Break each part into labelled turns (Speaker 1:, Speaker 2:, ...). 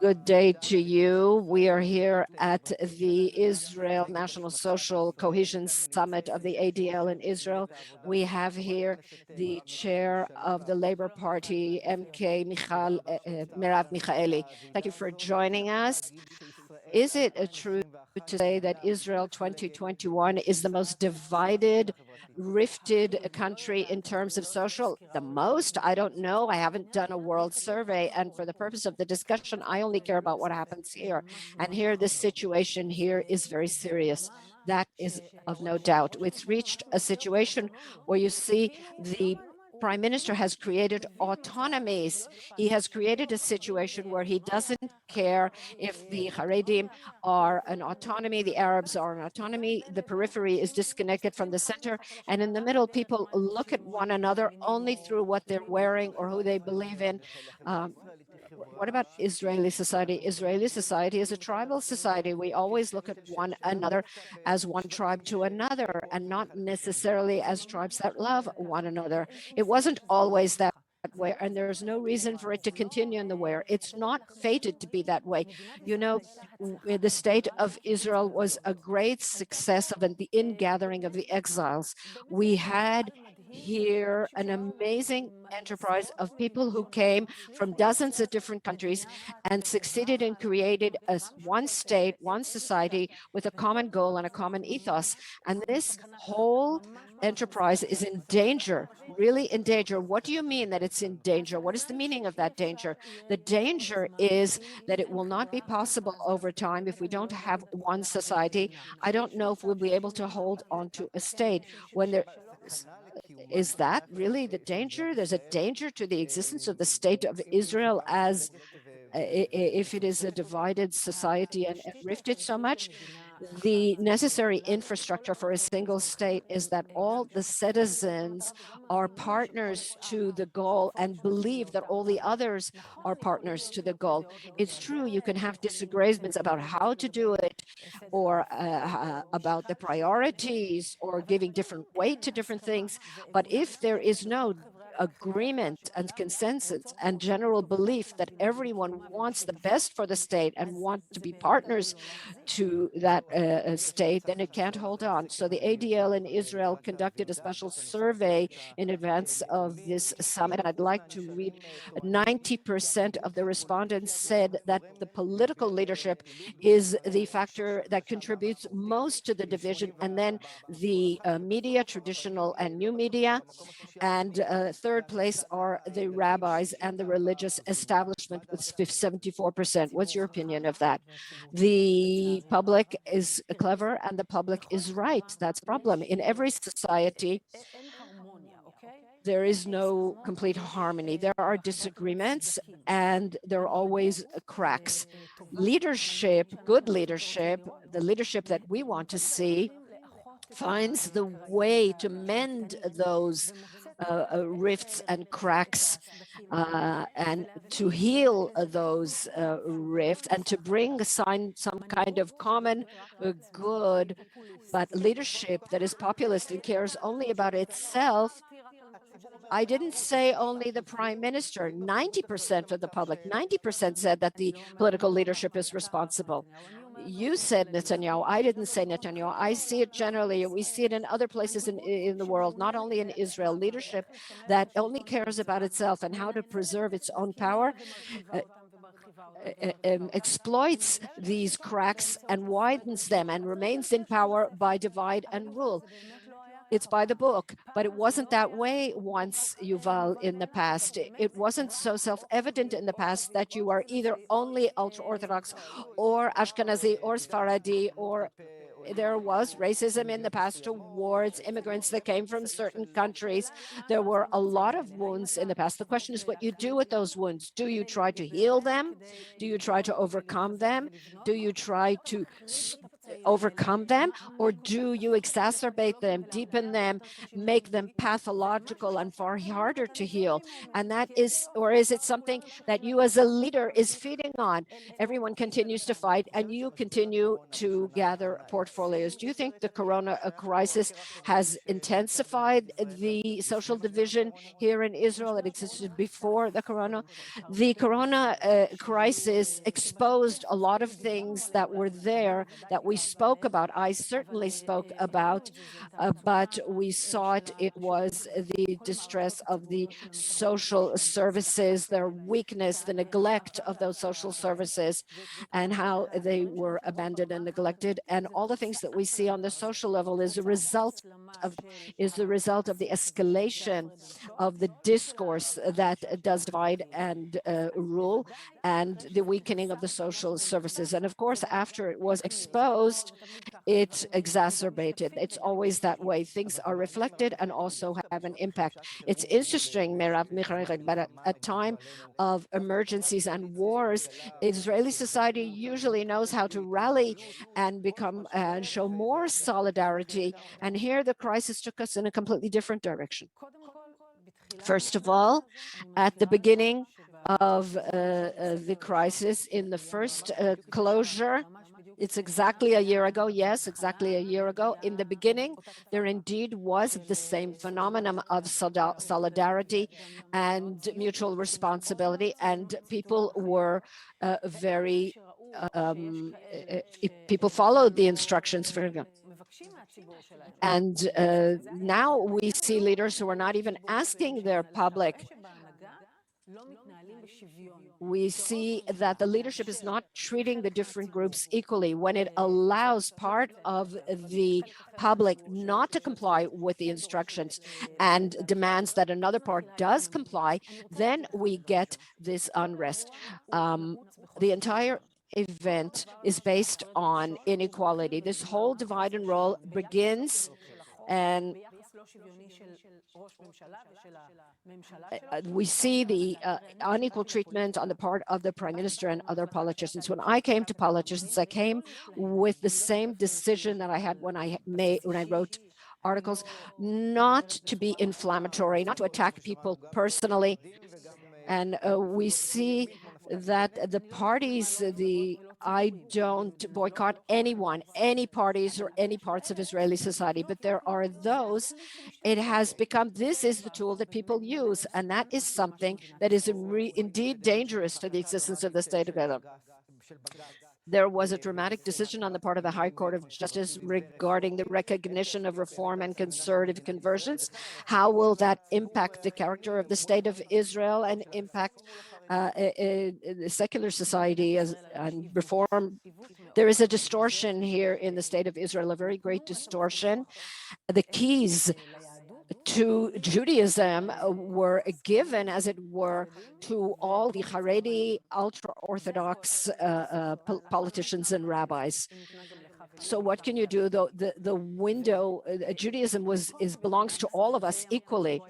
Speaker 1: Good day to you. We are here at the Israel National Social Cohesion Summit of the ADL in Israel. We have here the chair of the Labor Party, Merav Michaeli. Thank you for joining us. Is it true to say that Israel 2021 is the most divided, rifted country in terms of social? The most? I don't know. I haven't done a world survey. And for the purpose of the discussion, I only care about what happens here. And here, this situation here is very serious. That is of no doubt. It's reached a situation where you see the Prime Minister has created autonomies. He has created a situation where he doesn't care if the Haredim are an autonomy, the Arabs are an autonomy, the periphery is disconnected from the center, and in the middle, people look at one another only through what they're wearing or who they believe in. What about Israeli society? Israeli society is a tribal society. We always look at one another as one tribe to another and not necessarily as tribes that love one another. It wasn't always that way, and there's no reason for it to continue in the way. It's not fated to be that way. You know, the state of Israel was a great success of the ingathering of the exiles. We had here an amazing enterprise of people who came from dozens of different countries and succeeded in creating one state, one society with a common goal and a common ethos. And this whole enterprise is in danger, really in danger. What do you mean that it's in danger? What is the meaning of that danger? The danger is that it will not be possible over time if we don't have one society. I don't know if we'll be able to hold on to a state when there is that really the danger? There's a danger to the existence of the state of Israel as if it is a divided society and rifted so much. The necessary infrastructure for a single state is that all the citizens are partners to the goal and believe that all the others are partners to the goal. It's true, you can have disagreements about how to do it or about the priorities or giving different weight to different things. But if there is no agreement and consensus and general belief that everyone wants the best for the state and want to be partners to that state, then it can't hold on. So the ADL in Israel conducted a special survey in advance of this summit. And I'd like to read 90% of the respondents said that the political leadership is the factor that contributes most to the division, and then the media, traditional and new media, and third place are the rabbis and the religious establishment with 74%. What's your opinion of that? The public is clever and the public is right. That's the problem. In every society, there is no complete harmony. There are disagreements and there are always cracks. Leadership, good leadership, the leadership that we want to see, finds the way to mend those rifts and cracks and to heal those rifts and to bring some kind of common good. But leadership that is populist and cares only about itself, I didn't say only the prime minister. 90% of the public, 90% said that the political leadership is responsible. You said Netanyahu. I didn't say Netanyahu. I see it generally. We see it in other places in the world, not only in Israel. Leadership that only cares about itself and how to preserve its own power exploits these cracks and widens them and remains in power by divide and rule. It's by the book, but it wasn't that way once, Yuval, in the past. It wasn't so self-evident in the past that you are either only ultra-Orthodox or Ashkenazi or Sfaradi, or there was racism in the past towards immigrants that came from certain countries. There were a lot of wounds in the past. The question is what you do with those wounds. Do you try to heal them? Do you try to overcome them? Do you try to overcome them, or do you exacerbate them, deepen them, make them pathological and far harder to heal? And that is, or is it something that you as a leader is feeding on? Everyone continues to fight and you continue to gather portfolios. Do you think the corona crisis has intensified the social division here in Israel? It existed before the corona. The corona crisis exposed a lot of things that were there that we spoke about. I certainly spoke about, but we saw it. It was the distress of the social services, their weakness, the neglect of those social services, and how they were abandoned and neglected. And all the things that we see on the social level is a result of the escalation of the discourse that does divide and rule, and the weakening of the social services. And of course, after it was exposed, it exacerbated. It's always that way. Things are reflected and also have an impact. It's interesting, Merav, but at a time of emergencies and wars, Israeli society usually knows how to rally and become and show more solidarity. And here the crisis took us in a completely different direction. First of all, at the beginning of the crisis, in the first closure, it's exactly a year ago. Yes, exactly a year ago. In the beginning, there indeed was the same phenomenon of solidarity and mutual responsibility, and people were very, people followed the instructions for them. And now we see leaders who are not even asking their public. We see that the leadership is not treating the different groups equally. When it allows part of the public not to comply with the instructions and demands that another part does comply, then we get this unrest. The entire event is based on inequality. This whole divide and roll begins, and we see the unequal treatment on the part of the prime minister and other politicians. When I came to politicians, I came with the same decision that I had when I wrote articles, not to be inflammatory, not to attack people personally. And we see that the parties, I don't boycott anyone, any parties or any parts of Israeli society, but there are those, it has become, this is the tool that people use, and that is something that is indeed dangerous to the existence of the state of Israel. There was a dramatic decision on the part of the High Court of Justice regarding the recognition of reform and conservative conversions. How will that impact the character of the state of Israel and impact the secular society and reform? There is a distortion here in the state of Israel, a very great distortion. The keys to Judaism were given, as it were, to all the Haredi, ultra-Orthodox politicians and rabbis. So what can you do? The window, Judaism belongs to all of us equally.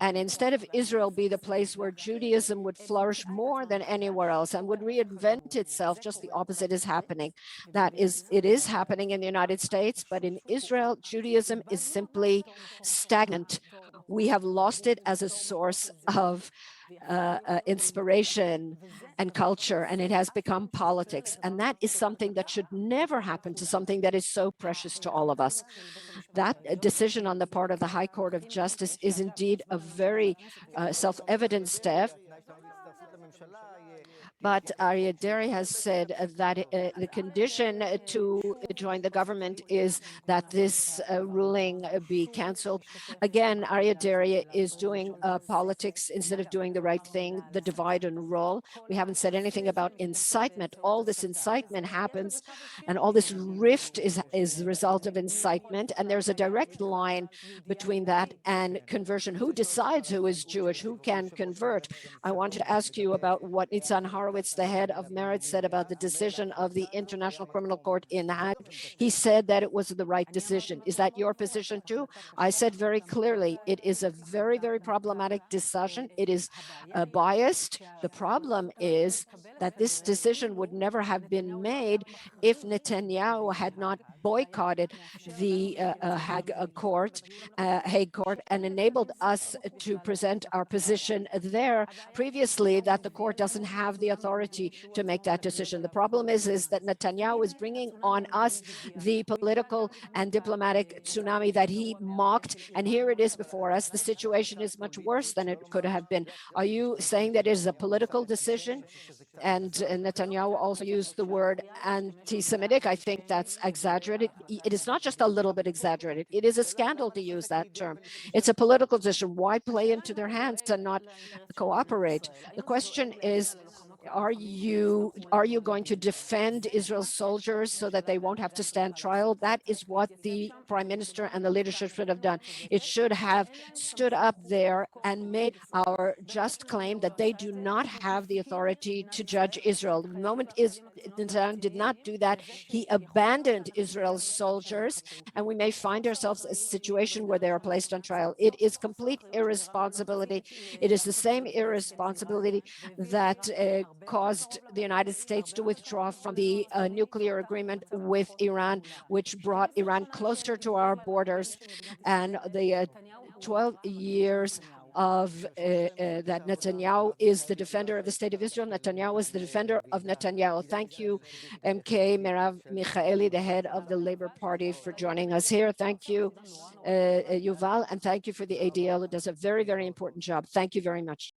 Speaker 1: And instead of Israel be the place where Judaism would flourish more than anywhere else and would reinvent itself, just the opposite is happening. It is happening in the United States, but in Israel, Judaism is simply stagnant. We have lost it as a source of inspiration and culture, and it has become politics. And that is something that should never happen to something that is so precious to all of us. That decision on the part of the High Court of Justice is indeed a very self-evident step. But Aryeh Deri has said that the condition to join the government is that this ruling be cancelled. Again, Aryeh Deri is doing politics instead of doing the right thing, the divide and roll. We haven't said anything about incitement. All this incitement happens, and all this rift is the result of incitement. And there's a direct line between that and conversion. Who decides who is Jewish? Who can convert? I wanted to ask ask you about what Nitzan Horowitz, the head of Merit, said about the decision of the International Criminal Court in The Hague. He said that it was the right decision. Is that your position too? I said very clearly, it is a very, very problematic decision. It is biased. The problem is that this decision would never have been made if Netanyahu had not boycotted the Hague Court and enabled us to present our position there previously, that the court doesn't have the authority to make that decision. The problem is that Netanyahu is bringing on us the political and diplomatic tsunami that he mocked, and here it is before us. The situation is much worse than it could have been. Are you saying that it is a political decision? And Netanyahu also used the word anti-Semitic. I think that's exaggerated. It is not just a little bit exaggerated. It is a scandal to use that term. It's a political decision. Why play into their hands and not cooperate? The question is, are you going to defend Israel's soldiers so that they won't have to stand trial? That is what the prime minister and the leadership should have done. It should have stood up there and made our just claim that they do not have the authority to judge Israel. The moment Netanyahu did not do that, he abandoned Israel's soldiers, and we may find ourselves in a situation where they are placed on trial. It is complete irresponsibility. It is the same irresponsibility that caused the United States to withdraw from the nuclear agreement with Iran, which brought Iran closer to our borders, and the 12 years of that Netanyahu is the defender of the state of Israel. Netanyahu is the defender of Netanyahu. Thank you, Merav Michaeli, the head of the Labor Party, for joining us here. Thank you, Yuval, and thank you for the ADL, who does a very, very important job. Thank you very much.